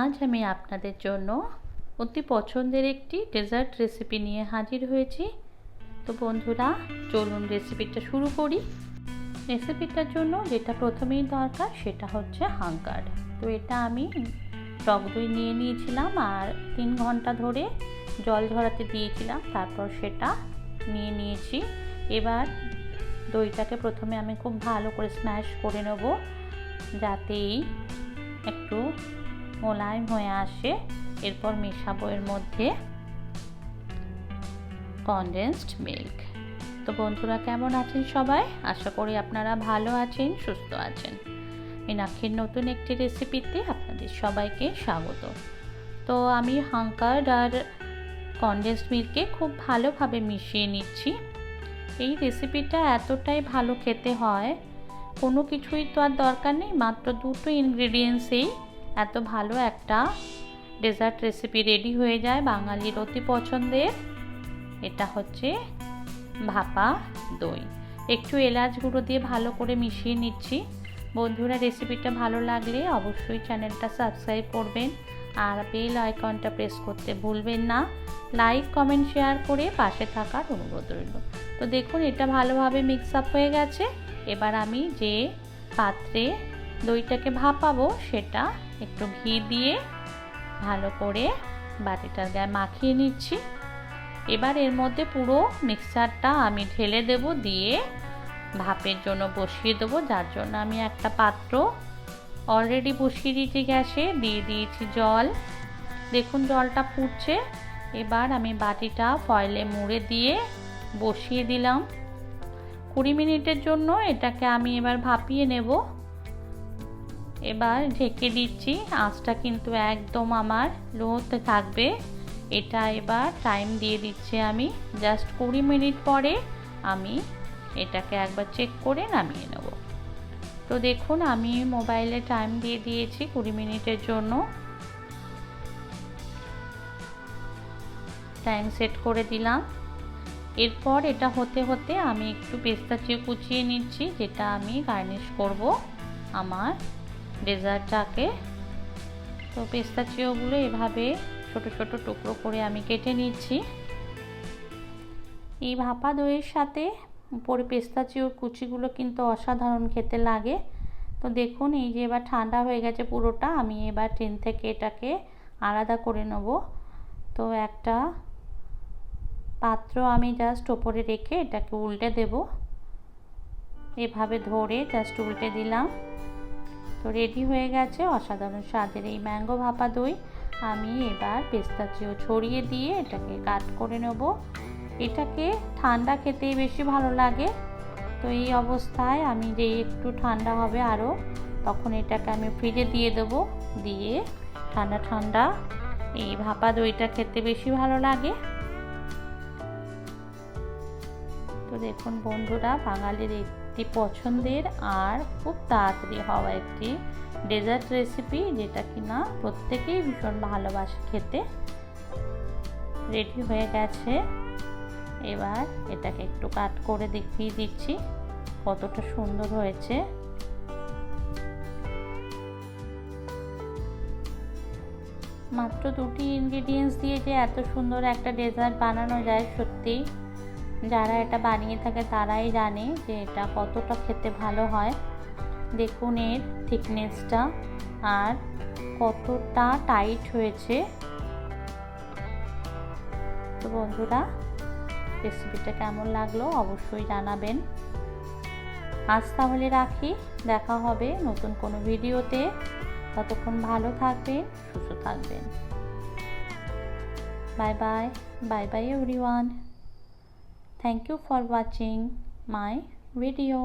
আজ আমি আপনাদের জন্য অতি পছন্দের একটি ডেজার্ট রেসিপি নিয়ে হাজির হয়েছি। তো বন্ধুরা, চলুন রেসিপিটা শুরু করি। রেসিপিটার জন্য যেটা প্রথমেই দরকার সেটা হচ্ছে হাঙ্গার। তো এটা আমি টক দই নিয়ে নিয়েছিলাম আর 3 ঘন্টা ধরে জল ঝরাতে দিয়েছিলাম, তারপর সেটা নিয়ে নিয়েছি। এবার দইটাকে প্রথমে আমি খুব ভালো করে স্ম্যাশ করে নেব, যাতেই একটু মোলায়েম হয়ে আসে। এরপর মেশাবো এর মধ্যে কনডেন্সড মিল্ক। তো বন্ধুরা, কেমন আছেন সবাই? আশা করি আপনারা ভালো আছেন, সুস্থ আছেন। মীনাক্ষীর নতুন একটি রেসিপিতে আপনাদের সবাইকে স্বাগত। তো আমি হাঙ্গার আর কনডেন্সড মিল্কে খুব ভালোভাবে মিশিয়ে নিচ্ছি। এই রেসিপিটা এতটাই ভালো খেতে হয়, কোনো কিছুই তো আর দরকার নেই, মাত্র 2টো ইনগ্রেডিয়েন্টসেই এত ভালো একটা ডেজার্ট রেসিপি রেডি হয়ে যায়, বাঙালির অতি পছন্দের। এটা হচ্ছে ভাপা দই। একটু এলাচ গুঁড়ো দিয়ে ভালো করে মিশিয়ে নিচ্ছি। বন্ধুরা, রেসিপিটা ভালো লাগলে অবশ্যই চ্যানেলটা সাবস্ক্রাইব করবেন আর বেল আইকনটা প্রেস করতে ভুলবেন না। লাইক, কমেন্ট, শেয়ার করে পাশে থাকার অনুরোধ রইল। তো দেখুন, এটা ভালোভাবে মিক্স আপ হয়ে গেছে। এবার আমি যে পাত্রে দইটাকে ভাপাবো সেটা একটু ঘি দিয়ে ভালো করে বাটিটার গায়ে মাখিয়ে নিচ্ছি। এবার এর মধ্যে পুরো মিক্সচারটা আমি ঢেলে দেব, দিয়ে ভাপের জন্য বসিয়ে দেবো, যার জন্য আমি একটা পাত্র অলরেডি বসিয়ে দিয়েছি গ্যাসে, দিয়ে দিয়েছি জল। দেখুন জলটা ফুটছে। এবার আমি বাটিটা ফয়েলে মুড়ে দিয়ে বসিয়ে দিলাম 20 মিনিটের জন্য। এটাকে আমি এবার ভাপিয়ে নেব। এবার ঢেকে দিচ্ছি, আঁচটা কিন্তু একদম আমার লোতে থাকবে। এটা এবার টাইম দিয়ে দিচ্ছি আমি, জাস্ট 20 মিনিট পরে আমি এটাকে একবার চেক করে নামিয়ে নেব। তো দেখুন, আমি মোবাইলে টাইম দিয়ে দিয়েছি 20 মিনিটের জন্য, টাইম সেট করে দিলাম। এরপর এটা হতে হতে আমি একটু পেস্তাচিও কুচিয়ে নিচ্ছি, যেটা আমি গার্নিশ করব আমার ডেজার্টটাকে। তো পেস্তাচিওগুলো এভাবে ছোট ছোট টুকরো করে আমি কেটে নিচ্ছি। এই ভাপা দইয়ের সাথে উপরে পেস্তাচিওর কুচিগুলো কিন্তু অসাধারণ খেতে লাগে। তো দেখুন, এই যে এবার ঠান্ডা হয়ে গেছে পুরোটা, আমি এবার ট্রেন থেকে এটাকে আলাদা করে নেব। তো একটা পাত্র আমি জাস্ট ওপরে রেখে এটাকে উল্টে দেব, এভাবে ধরে জাস্ট উল্টে দিলাম। তো রেডি হয়ে গেছে অসাধারণ স্বাদের এই ম্যাঙ্গো ভাপা দই। আমি এবার পেস্তাচিও ছড়িয়ে দিয়ে এটাকে কাট করে নেব। এটাকে ঠান্ডা খেতেই বেশি ভালো লাগে। তো এই অবস্থায় আমি যেই একটু ঠান্ডা হবে আরও, তখন এটাকে আমি ফ্রিজে দিয়ে দেবো। দিয়ে ঠান্ডা ঠান্ডা এই ভাপা দইটা খেতে বেশি ভালো লাগে। তো দেখুন বন্ধুরা, বাঙালির একটি পছন্দের আর খুব তাড়াতাড়ি হওয়া একটি ডেজার্ট রেসিপি, যেটা কিনা প্রত্যেকেই ভীষণ ভালোবাসে খেতে, রেডি হয়ে গেছে। এবার এটাকে একটু কাট করে দেখিয়ে দিচ্ছি কতটা সুন্দর হয়েছে। মাত্র 2টি ইনগ্রেডিয়েন্টস দিয়ে যে এত সুন্দর একটা ডেজার্ট বানানো যায়, সত্যি যারা এটা বানিয়ে থাকে তারাই জানে যে এটা কতটা খেতে ভালো হয়। দেখুন এর থিকনেসটা আর কতটা টাইট হয়েছে। তো বন্ধুরা, রেসিপিটা কেমন লাগলো অবশ্যই জানাবেন। আজ তাহলে রাখি, দেখা হবে নতুন কোনো ভিডিওতে। ততক্ষণ ভালো থাকবেন, সুস্থ থাকবেন। Bye bye, bye bye everyone. Thank you for watching my video.